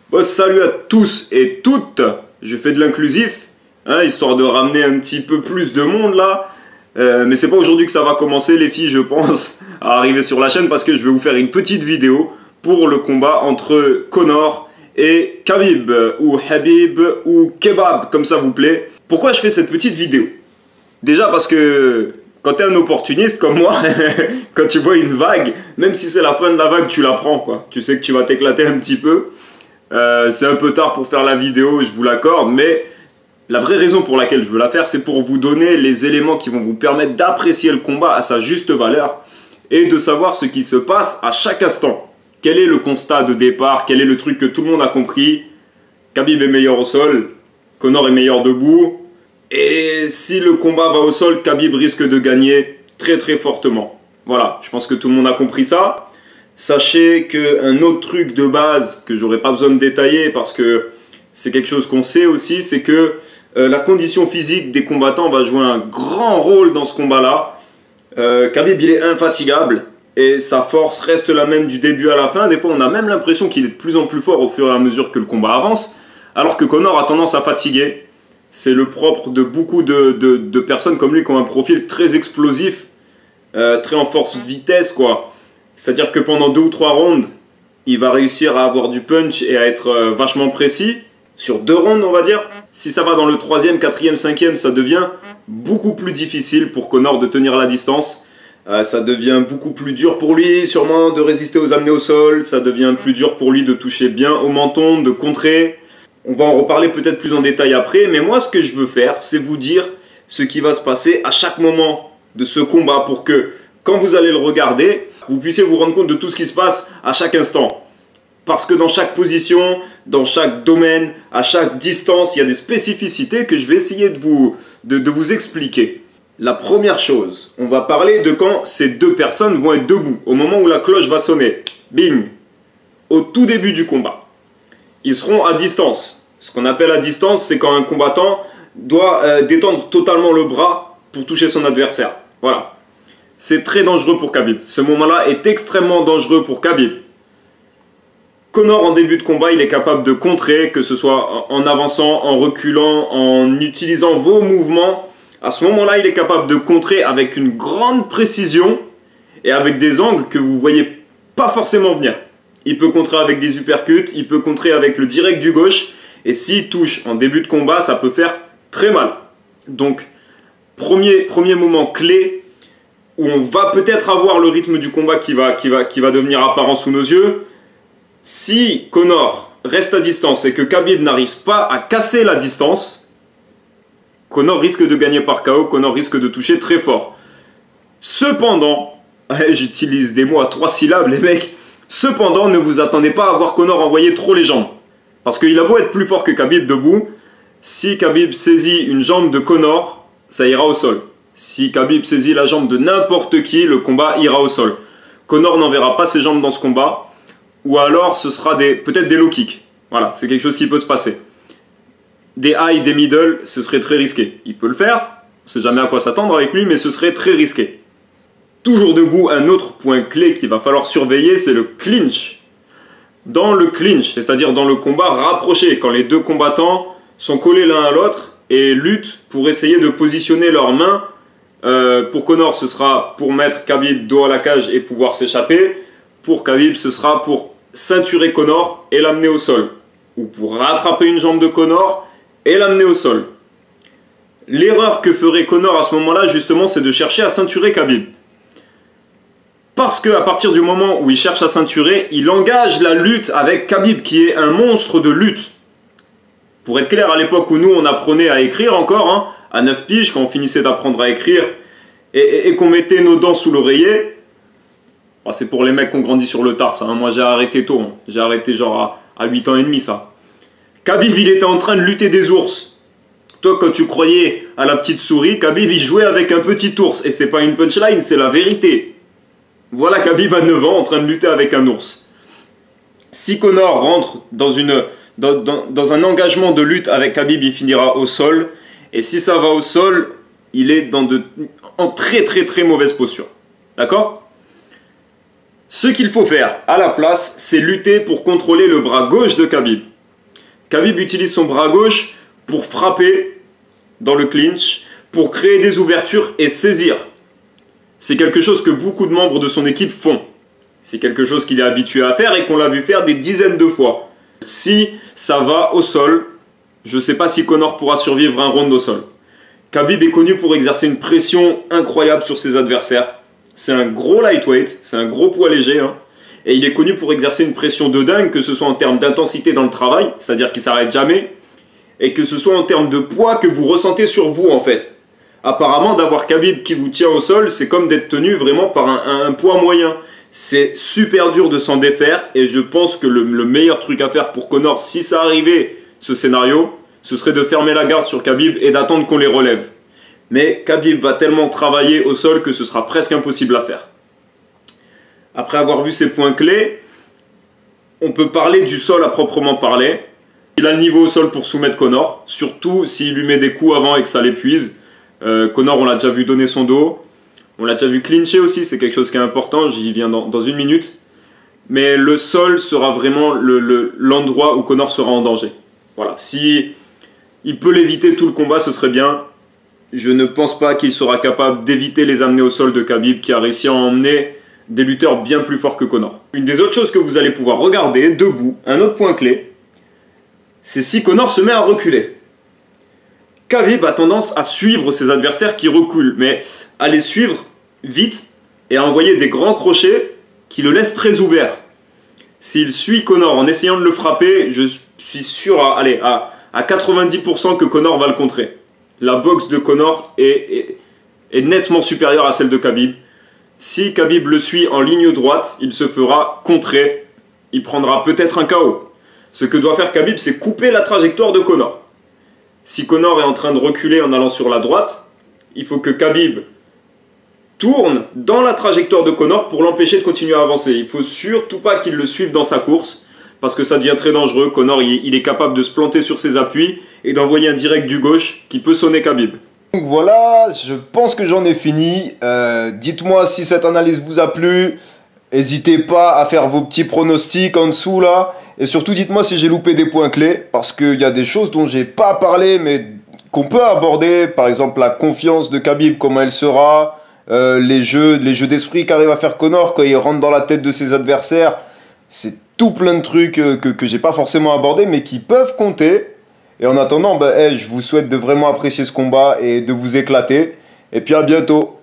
Bon, salut à tous et toutes, je fais de l'inclusif, hein, histoire de ramener un petit peu plus de monde là. Mais c'est pas aujourd'hui que ça va commencer les filles, je pense, à arriver sur la chaîne parce que je vais vous faire une petite vidéo pour le combat entre Conor et Khabib, ou Habib, ou Kebab, comme ça vous plaît. Pourquoi je fais cette petite vidéo? Déjà parce que quand tu es un opportuniste comme moi, quand tu vois une vague, même si c'est la fin de la vague, tu la prends quoi. Tu sais que tu vas t'éclater un petit peu. C'est un peu tard pour faire la vidéo, je vous l'accorde, mais la vraie raison pour laquelle je veux la faire, c'est pour vous donner les éléments qui vont vous permettre d'apprécier le combat à sa juste valeur et de savoir ce qui se passe à chaque instant. Quel est le constat de départ? Quel est le truc que tout le monde a compris? Khabib est meilleur au sol, Conor est meilleur debout. Et si le combat va au sol, Khabib risque de gagner très très fortement. Voilà, je pense que tout le monde a compris ça. Sachez qu'un autre truc de base que j'aurais pas besoin de détailler parce que c'est quelque chose qu'on sait aussi, c'est que la condition physique des combattants va jouer un grand rôle dans ce combat-là. Khabib, il est infatigable et sa force reste la même du début à la fin. Des fois, on a même l'impression qu'il est de plus en plus fort au fur et à mesure que le combat avance, alors que Conor a tendance à fatiguer. C'est le propre de beaucoup de personnes comme lui qui ont un profil très explosif, très en force-vitesse, quoi. C'est-à-dire que pendant 2 ou 3 rounds, il va réussir à avoir du punch et à être vachement précis. Sur 2 rounds, on va dire. Si ça va dans le 3e, 4e, 5e, ça devient beaucoup plus difficile pour Conor de tenir la distance. Ça devient beaucoup plus dur pour lui, sûrement, de résister aux amenés au sol. Ça devient plus dur pour lui de toucher bien au menton, de contrer. On va en reparler peut-être plus en détail après. Mais moi, ce que je veux faire, c'est vous dire ce qui va se passer à chaque moment de ce combat pour que, quand vous allez le regarder, vous puissiez vous rendre compte de tout ce qui se passe à chaque instant. Parce que dans chaque position, dans chaque domaine, à chaque distance, il y a des spécificités que je vais essayer de vous expliquer. La première chose, on va parler de quand ces deux personnes vont être debout, au moment où la cloche va sonner. Bing! Au tout début du combat. Ils seront à distance. Ce qu'on appelle à distance, c'est quand un combattant doit détendre totalement le bras pour toucher son adversaire. Voilà. C'est très dangereux pour Khabib. Ce moment-là est extrêmement dangereux pour Khabib. Conor, en début de combat, il est capable de contrer, que ce soit en avançant, en reculant, en utilisant vos mouvements. À ce moment-là, il est capable de contrer avec une grande précision et avec des angles que vous ne voyez pas forcément venir. Il peut contrer avec des uppercuts, il peut contrer avec le direct du gauche. Et s'il touche en début de combat, ça peut faire très mal. Donc, premier moment clé où on va peut-être avoir le rythme du combat qui va devenir apparent sous nos yeux. Si Conor reste à distance et que Khabib n'arrive pas à casser la distance, Conor risque de gagner par KO, Conor risque de toucher très fort. Cependant, j'utilise des mots à 3 syllabes les mecs, cependant ne vous attendez pas à voir Conor envoyer trop les jambes. Parce qu'il a beau être plus fort que Khabib debout, si Khabib saisit une jambe de Conor, ça ira au sol. Si Khabib saisit la jambe de n'importe qui, le combat ira au sol. Conor n'enverra pas ses jambes dans ce combat. Ou alors ce sera peut-être des low kicks. Voilà, c'est quelque chose qui peut se passer. Des high, des middle, ce serait très risqué. Il peut le faire, on ne sait jamais à quoi s'attendre avec lui, mais ce serait très risqué. Toujours debout, un autre point clé qu'il va falloir surveiller, c'est le clinch. Dans le clinch, c'est-à-dire dans le combat rapproché, quand les deux combattants sont collés l'un à l'autre et luttent pour essayer de positionner leurs mains. Pour Conor, ce sera pour mettre Khabib dos à la cage et pouvoir s'échapper. Pour Khabib, ce sera pour ceinturer Conor et l'amener au sol. Ou pour rattraper une jambe de Conor et l'amener au sol. L'erreur que ferait Conor à ce moment-là, justement, c'est de chercher à ceinturer Khabib. Parce qu'à partir du moment où il cherche à ceinturer, il engage la lutte avec Khabib, qui est un monstre de lutte. Pour être clair, à l'époque où nous, on apprenait à écrire encore, hein, à 9 piges, quand on finissait d'apprendre à écrire, et qu'on mettait nos dents sous l'oreiller, c'est pour les mecs qui ont grandi sur le tard, ça. Hein. Moi, j'ai arrêté tôt. Hein. J'ai arrêté genre à 8 ans et demi, ça. Khabib, il était en train de lutter des ours. Toi, quand tu croyais à la petite souris, Khabib, il jouait avec un petit ours. Et c'est pas une punchline, c'est la vérité. Voilà Khabib à 9 ans en train de lutter avec un ours. Si Conor rentre dans un engagement de lutte avec Khabib, il finira au sol. Et si ça va au sol, il est en très très très mauvaise posture. D'accord ? Ce qu'il faut faire à la place, c'est lutter pour contrôler le bras gauche de Khabib. Khabib utilise son bras gauche pour frapper dans le clinch, pour créer des ouvertures et saisir. C'est quelque chose que beaucoup de membres de son équipe font. C'est quelque chose qu'il est habitué à faire et qu'on l'a vu faire des dizaines de fois. Si ça va au sol, je ne sais pas si Conor pourra survivre un round au sol. Khabib est connu pour exercer une pression incroyable sur ses adversaires. C'est un gros lightweight, c'est un gros poids léger. Et il est connu pour exercer une pression de dingue, que ce soit en termes d'intensité dans le travail, c'est-à-dire qu'il ne s'arrête jamais, et que ce soit en termes de poids que vous ressentez sur vous en fait. Apparemment, d'avoir Khabib qui vous tient au sol, c'est comme d'être tenu vraiment par un poids moyen. C'est super dur de s'en défaire et je pense que le meilleur truc à faire pour Conor, si ça arrivait ce scénario, ce serait de fermer la garde sur Khabib et d'attendre qu'on les relève. Mais Khabib va tellement travailler au sol que ce sera presque impossible à faire. Après avoir vu ces points clés, on peut parler du sol à proprement parler. Il a le niveau au sol pour soumettre Conor, surtout s'il lui met des coups avant et que ça l'épuise. Conor, on l'a déjà vu donner son dos. On l'a déjà vu clincher aussi, c'est quelque chose qui est important, j'y viens dans une minute. Mais le sol sera vraiment l'endroit où Conor sera en danger. Voilà, si il peut l'éviter tout le combat, ce serait bien. Je ne pense pas qu'il sera capable d'éviter les amener au sol de Khabib, qui a réussi à emmener des lutteurs bien plus forts que Conor. Une des autres choses que vous allez pouvoir regarder, debout, un autre point clé, c'est si Conor se met à reculer. Khabib a tendance à suivre ses adversaires qui reculent, mais à les suivre vite et à envoyer des grands crochets qui le laissent très ouvert. S'il suit Conor en essayant de le frapper, je suis sûr à 90% que Conor va le contrer. La boxe de Conor est nettement supérieure à celle de Khabib. Si Khabib le suit en ligne droite, il se fera contrer. Il prendra peut-être un KO. Ce que doit faire Khabib, c'est couper la trajectoire de Conor. Si Conor est en train de reculer en allant sur la droite, il faut que Khabib tourne dans la trajectoire de Conor pour l'empêcher de continuer à avancer. Il ne faut surtout pas qu'il le suive dans sa course, parce que ça devient très dangereux. Conor, il est capable de se planter sur ses appuis et d'envoyer un direct du gauche qui peut sonner Khabib. Donc voilà, je pense que j'en ai fini. Dites-moi si cette analyse vous a plu. N'hésitez pas à faire vos petits pronostics en dessous là. Et surtout dites-moi si j'ai loupé des points clés. Parce qu'il y a des choses dont j'ai pas parlé mais qu'on peut aborder. Par exemple la confiance de Khabib, comment elle sera. Les jeux d'esprit qu'arrive à faire Conor quand il rentre dans la tête de ses adversaires. C'est tout plein de trucs que j'ai pas forcément abordé mais qui peuvent compter. Et en attendant, je vous souhaite de vraiment apprécier ce combat et de vous éclater. Et puis à bientôt.